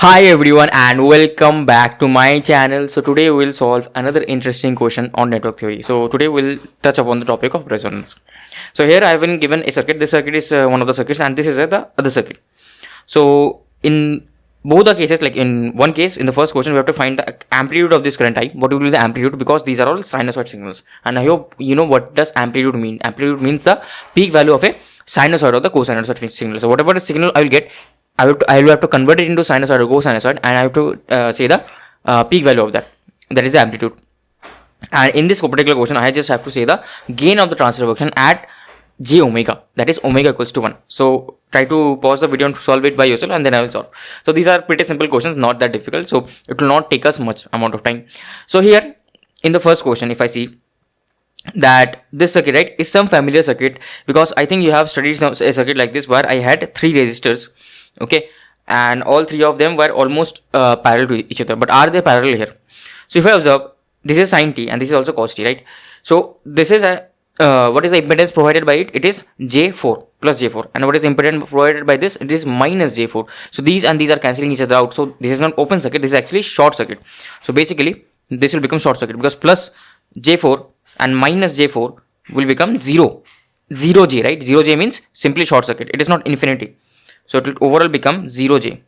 Hi everyone and welcome back to my channel. So today we'll solve another interesting question on network theory. So today we'll touch upon the topic of resonance. So here I have been given a circuit. This circuit is one of the circuits and this is the other circuit. So in both the cases, like in one case, in the first question we have to find the amplitude of this current I. What will be the amplitude, because these are all sinusoid signals, and I hope you know what does amplitude mean. Amplitude means the peak value of a sinusoid or the cosinusoid signal. So whatever the signal I will get, I will have to convert it into sinusoid or cosinusoid, and I have to say the peak value of that. That is the amplitude. And in this particular question, I just have to say the gain of the transfer function at j omega, that is omega equals to 1. So try to pause the video and solve it by yourself, and then I will solve. So these are pretty simple questions, not that difficult. So it will not take us much amount of time. So here in the first question, if I see that this circuit, right, is some familiar circuit, because I think you have studied a circuit like this where I had 3 resistors, okay, and all 3 of them were almost parallel to each other. But are they parallel here? So if I observe, this is sin t and this is also cos t, right? So this is a what is the impedance provided by it? It is J4 plus J4. And what is the impedance provided by this? It is minus J4. So these and these are cancelling each other out. So this is not open circuit, this is actually short circuit. So basically this will become short circuit, because plus J4 and minus J4 will become 0 J, right? 0 J means simply short circuit, it is not infinity. So it will overall become 0 J.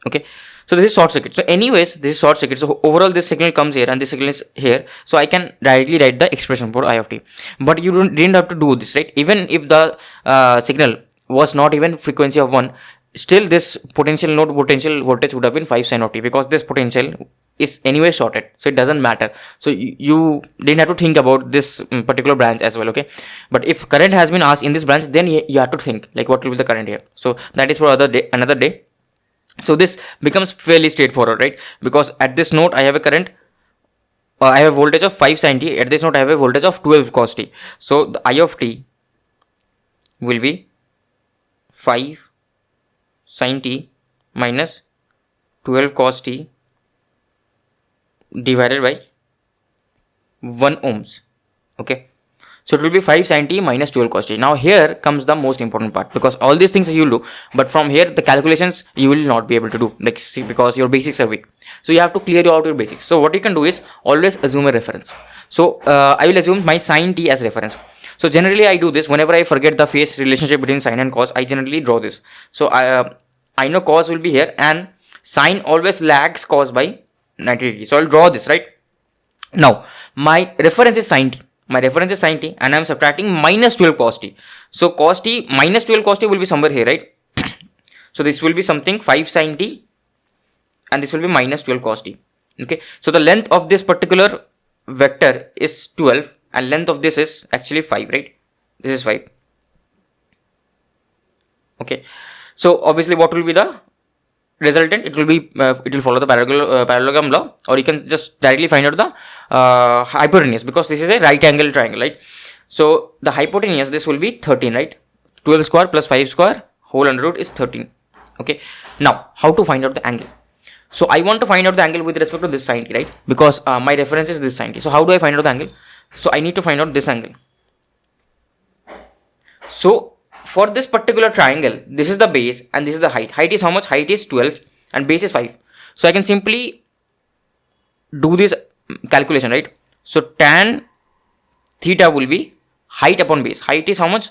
Okay, so this is short circuit. So anyways, this is short circuit. So overall this signal comes here and this signal is here. So I can directly write the expression for I of t. But you didn't have to do this, right? Even if the signal was not even frequency of 1, still this potential node potential voltage would have been 5 sin of t, because this potential is anyway shorted, so it doesn't matter. So you didn't have to think about this particular branch as well, okay? But if current has been asked in this branch, then you have to think like what will be the current here. So that is for another day. So this becomes fairly straightforward, right? Because at this node I have a current, I have a voltage of 5 sin t. At this node I have a voltage of 12 cos t. So the I of t will be 5 sin t minus 12 cos t divided by 1 ohms. Okay, so it will be 5 sin t minus 12 cos t. Now here comes the most important part, because all these things you will do, but from here the calculations you will not be able to do, like, see, because your basics are weak. So you have to clear out your basics. So what you can do is always assume a reference. So I will assume my sin t as reference. So generally I do this whenever I forget the phase relationship between sin and cos. I generally draw this. So I know cos will be here and sin always lags cos by 90 degrees. So I'll draw this, right? Now my reference is sin t. My reference is sin t and I'm subtracting minus 12 cos t. So cos t minus 12 cos t will be somewhere here, right? So this will be something 5 sin t and this will be minus 12 cos t. Okay, so the length of this particular vector is 12 and length of this is actually 5, right? This is 5. Okay, so obviously what will be the resultant? It will be it will follow the parallelogram law, or you can just directly find out the hypotenuse, because this is a right angle triangle, right? So the hypotenuse, this will be 13, right? 12 square plus 5 square whole under root is 13. Okay, now how to find out the angle? So I want to find out the angle with respect to this sin t, right? Because my reference is this sin t. So how do I find out the angle? So I need to find out this angle. So for this particular triangle, this is the base and this is the height. Height is how much? Height is 12 and base is 5. So I can simply do this calculation, right? So tan theta will be height upon base. Height is how much?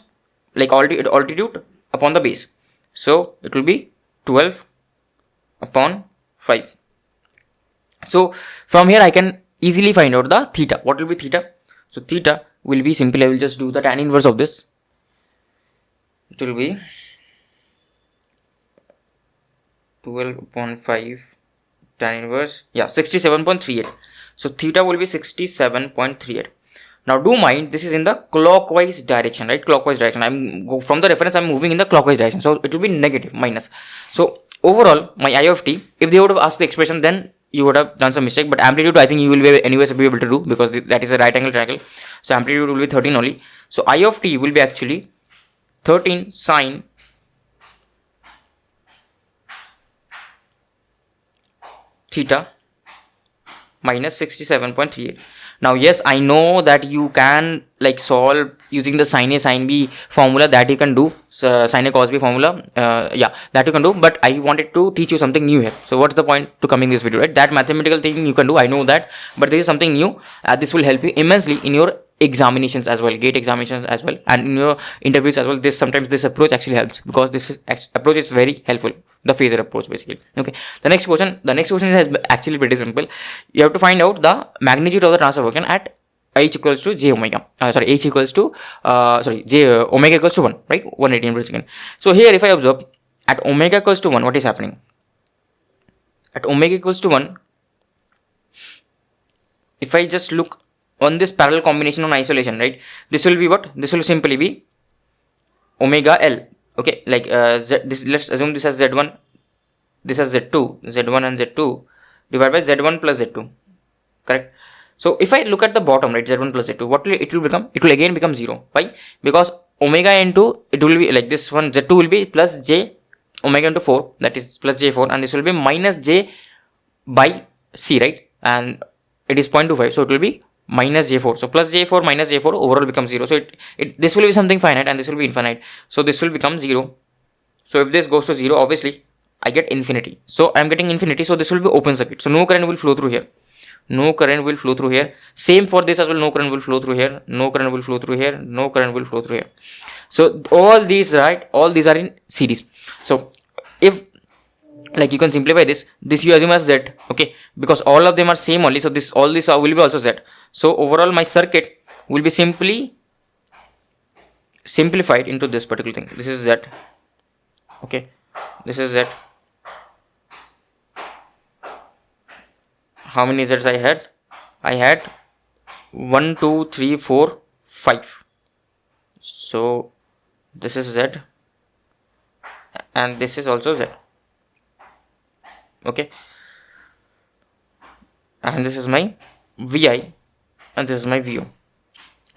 Like altitude upon the base. So it will be 12 upon 5. So from here I can easily find out the theta. What will be theta? So theta will be simply, I will just do the tan inverse of this. It will be 12 upon 5 tan inverse, yeah, 67.38. So theta will be 67.38. Now do mind, this is in the clockwise direction, right? Clockwise direction. From the reference I'm moving in the clockwise direction, so it will be negative, minus. So overall my I of t, if they would have asked the expression, then you would have done some mistake. But amplitude I think you will be anyways be able to do, because that is a right angle triangle. So amplitude will be 13 only. So I of t will be actually 13 sin theta minus 67.38. Now yes, I know that you can like solve using the sin A sin B formula, that you can do, sin A cos B formula, yeah, that you can do, but I wanted to teach you something new here. So what's the point to coming this video, right? That mathematical thing you can do, I know that, but this is something new. This will help you immensely in your examinations as well, gate examinations as well, and in your interviews as well. This sometimes this approach actually helps, because this approach is very helpful, the phasor approach basically. Okay, the next question is actually pretty simple. You have to find out the magnitude of the transfer function at h equals to j omega, h equals to j omega equals to 1, right? 180 per second. So here if I observe at omega equals to 1, what is happening? At omega equals to 1, if I just look on this parallel combination on isolation, right, this will be what? This will simply be omega L. Okay, like let's assume this as z1, this as z2, z1 and z2 divided by z1 plus z2, correct? So if I look at the bottom, right, z1 plus z2, what will it will become? It will again become 0. Why? Because omega into, it will be like this one, z2 will be plus j omega into 4, that is plus j4, and this will be minus j by c, right? And it is 0.25, so it will be minus j4. So plus j4 minus j4 overall becomes 0. So this will be something finite and this will be infinite. So this will become 0. So if this goes to 0, obviously I get infinity. So I am getting infinity. So this will be open circuit. So no current will flow through here. No current will flow through here. Same for this as well. No current will flow through here. No current will flow through here. No current will flow through here. So all these, right, all these are in series. So if like you can simplify this you assume as z, okay, because all of them are same only. So this, all this will be also z. So overall my circuit will be simply simplified into this particular thing. This is z, okay, this is z. How many z's I had? I had 1 2 3 4 5. So this is z and this is also z, okay, and this is my Vi and this is my Vo.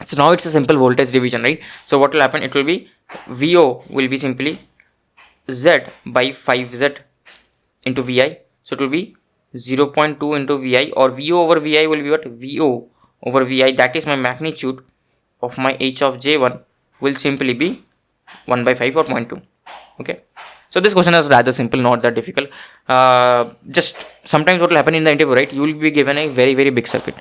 So now it's a simple voltage division, right? So what will happen? It will be Vo will be simply Z by 5Z into Vi. So it will be 0.2 into Vi, or Vo over Vi will be what? Vo over Vi, that is my magnitude of my h of j1 will simply be 1 by 5 or 0.2. Okay. So this question is rather simple, not that difficult. Just sometimes what will happen in the interview, right? You will be given a very, very big circuit.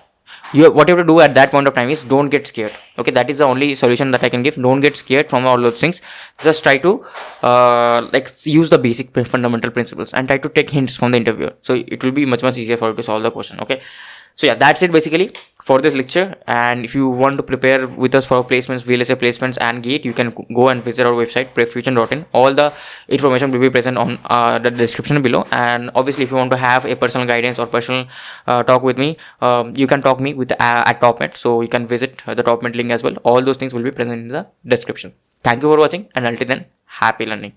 What you have to do at that point of time is don't get scared. Okay, that is the only solution that I can give. Don't get scared from all those things. Just try to like use the basic fundamental principles and try to take hints from the interviewer. So it will be much easier for you to solve the question. Okay. So yeah, that's it basically for this lecture. And if you want to prepare with us for placements, VLSI placements and GATE, you can go and visit our website prepfusion.in. All the information will be present on the description below. And obviously if you want to have a personal guidance or personal talk with me, you can talk me with at TopMed. So you can visit the TopMed link as well. All those things will be present in the description. Thank you for watching, and until then, happy learning.